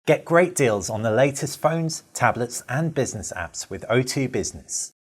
Get great deals on the latest phones, tablets, and business apps with O2 Business.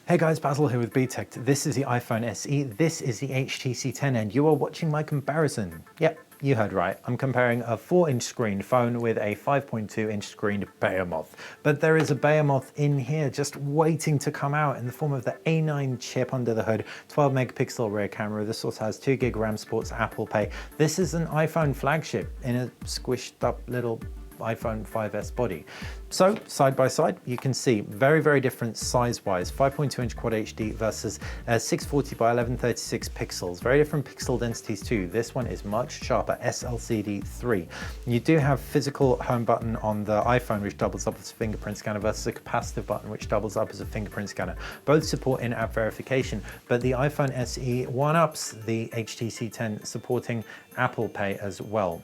Hey guys, Basil here with BTech. This is the iPhone SE, this is the HTC 10, and you are watching my comparison. Yep, you heard right. I'm comparing a 4-inch screened phone with a 5.2-inch screened behemoth. But there is a behemoth in here just waiting to come out in the form of the A9 chip under the hood, 12 megapixel rear camera. This also has 2 gig RAM, supports Apple Pay. This is an iPhone flagship in a squished up little iPhone 5S body. So side by side, you can see very different size-wise. 5.2-inch Quad HD versus 640 by 1136 pixels. Very different pixel densities too. This one is much sharper, SLCD 3. You do have physical home button on the iPhone, which doubles up as a fingerprint scanner, versus a capacitive button, which doubles up as a fingerprint scanner. Both support in-app verification, but the iPhone SE one-ups the HTC 10, supporting Apple Pay as well.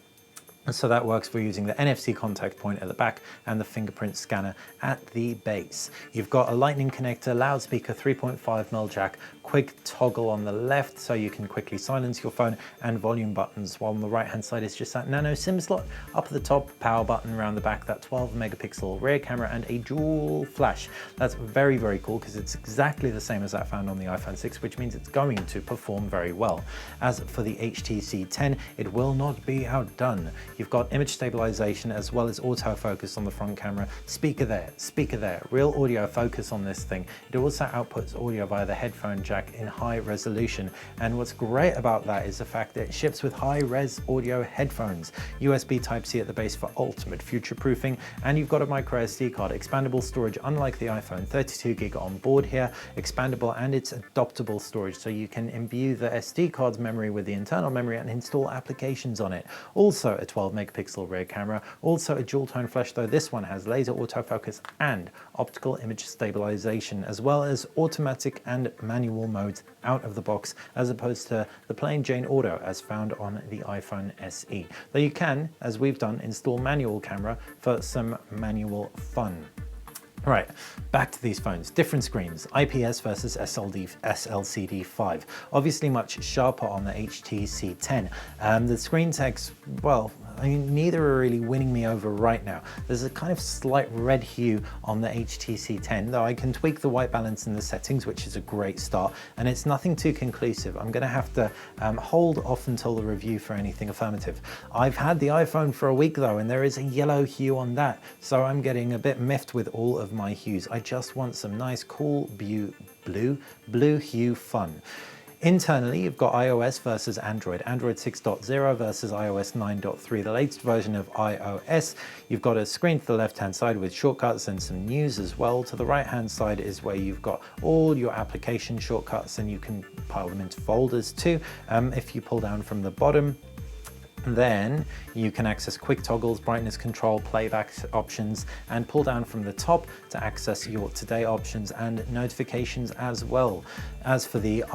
And so that works for using the NFC contact point at the back and the fingerprint scanner at the base. You've got a lightning connector, loudspeaker, 3.5mm jack, quick toggle on the left so you can quickly silence your phone, and volume buttons, while on the right hand side is just that nano SIM slot. Up at the top, power button, around the back, that 12 megapixel rear camera and a dual flash. That's very cool because it's exactly the same as that found on the iPhone 6, which means it's going to perform very well. As for the HTC 10, it will not be outdone. You've got image stabilization as well as autofocus on the front camera, speaker there, real audio focus on this thing. It also outputs audio via the headphone jack in high resolution, and what's great about that is the fact that it ships with high-res audio headphones, USB Type-C at the base for ultimate future-proofing, and you've got a micro SD card, expandable storage unlike the iPhone, 32 gig on board here, expandable, and it's adoptable storage, so you can imbue the SD card's memory with the internal memory and install applications on it. Also a 12 megapixel rear camera, also a dual tone flash, though this one has laser autofocus and optical image stabilization, as well as automatic and manual modes out of the box, as opposed to the plain Jane Auto as found on the iPhone SE. Though you can, as we've done, install manual camera for some manual fun. Right, back to these phones. Different screens, IPS versus SLCD 5. Obviously much sharper on the HTC 10. The screen techs, well, I mean, neither are really winning me over right now. There's a kind of slight red hue on the HTC 10, though I can tweak the white balance in the settings, which is a great start, and it's nothing too conclusive. I'm gonna have to hold off until the review for anything affirmative. I've had the iPhone for a week though, and there is a yellow hue on that, so I'm getting a bit miffed with all of my hues. I just want some nice cool blue hue fun. Internally, you've got iOS versus Android 6.0 versus iOS 9.3, the latest version of iOS. You've got a screen to the left-hand side with shortcuts and some news as well. To the right-hand side is where you've got all your application shortcuts, and you can pile them into folders too. If you pull down from the bottom, then you can access quick toggles, brightness control, playback options, and pull down from the top to access your today options and notifications as well. As for the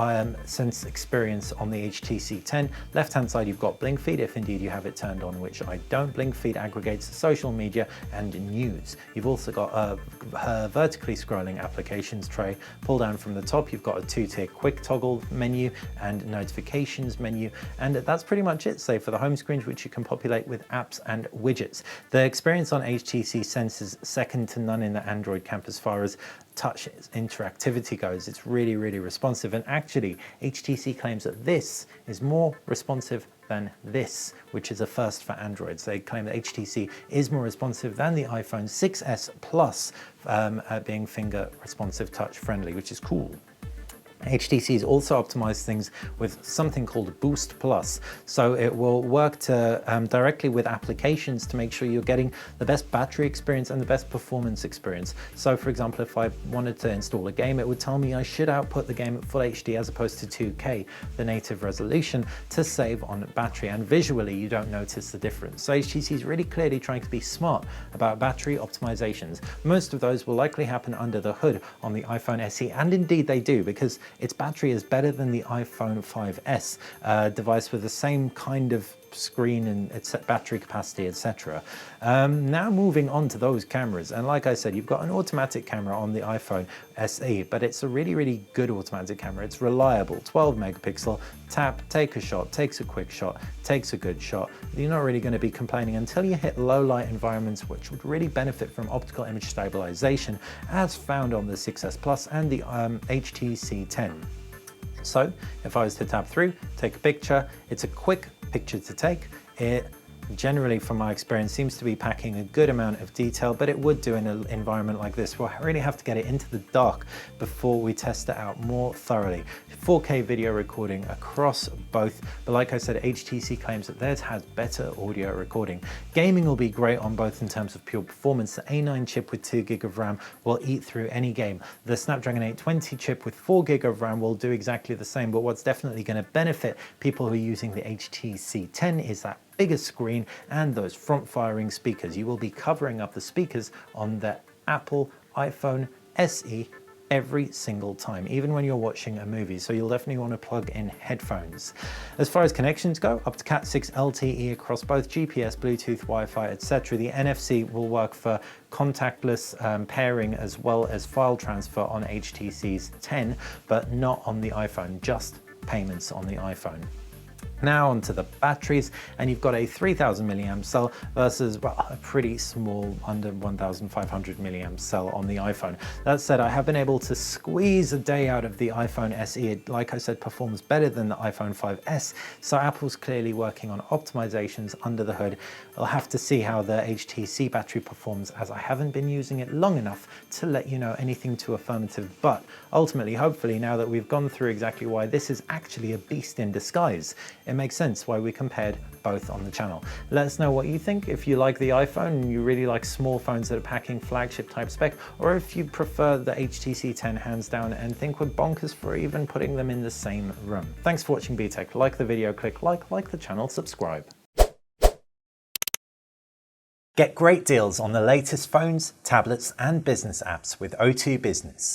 Sense experience on the HTC 10, left-hand side you've got Blink Feed, if indeed you have it turned on, which I don't. Blink Feed aggregates social media and news. You've also got a vertically scrolling applications tray. Pull down from the top, you've got a 2-tier quick toggle menu and notifications menu, and that's pretty much it, save for the home screens, which you can populate with apps and widgets. The experience on HTC Sense is second to none in the Android camp as far as touch interactivity goes. It's really responsive, and actually HTC claims that this is more responsive than this, which is a first for Androids. They claim that HTC is more responsive than the iPhone 6s Plus at being finger responsive, touch friendly, which is cool. HTC's also optimized things with something called Boost Plus, so it will work directly with applications to make sure you're getting the best battery experience and the best performance experience. So for example, if I wanted to install a game, it would tell me I should output the game at Full HD as opposed to 2K, the native resolution, to save on battery, and visually you don't notice the difference. So HTC is really clearly trying to be smart about battery optimizations. Most of those will likely happen under the hood on the iPhone SE, and indeed they do, because its battery is better than the iPhone 5S device with the same kind of screen and battery capacity, etc. Now moving on to those cameras, and like I said, you've got an automatic camera on the iPhone SE, but it's a really good automatic camera. It's reliable, 12 megapixel, tap, take a shot, takes a quick shot, takes a good shot. You're not really going to be complaining until you hit low light environments, which would really benefit from optical image stabilization as found on the 6S Plus and the HTC 10. So if I was to tap through, take a picture, it's a quick picture to take. It generally, from my experience, seems to be packing a good amount of detail, but it would do in an environment like this where I really have to get it into the dark before we test it out more thoroughly. 4K video recording across both, but like I said, HTC claims that theirs has better audio recording. Gaming will be great on both in terms of pure performance. The A9 chip with 2 GB of RAM will eat through any game. The Snapdragon 820 chip with 4 GB of RAM will do exactly the same, but what's definitely going to benefit people who are using the HTC 10 is that bigger screen and those front-firing speakers. You will be covering up the speakers on the Apple iPhone SE every single time, even when you're watching a movie, so you'll definitely want to plug in headphones. As far as connections go, up to Cat 6 LTE across both GPS, Bluetooth, Wi-Fi, etc. The NFC will work for contactless pairing as well as file transfer on HTC's 10, but not on the iPhone, just payments on the iPhone. Now onto the batteries, and you've got a 3000 milliamp cell versus, well, a pretty small under 1500 milliamp cell on the iPhone. That said, I have been able to squeeze a day out of the iPhone SE. It, like I said, performs better than the iPhone 5S, so Apple's clearly working on optimizations under the hood. I'll have to see how the HTC battery performs, as I haven't been using it long enough to let you know anything too affirmative, but ultimately, hopefully, now that we've gone through exactly why this is actually a beast in disguise, it makes sense why we compared both on the channel. Let us know what you think, if you like the iPhone and you really like small phones that are packing flagship type spec, or if you prefer the HTC 10 hands down and think we're bonkers for even putting them in the same room. Thanks for watching BTech. Like the video, click like the channel, subscribe. Get great deals on the latest phones, tablets and business apps with O2 Business.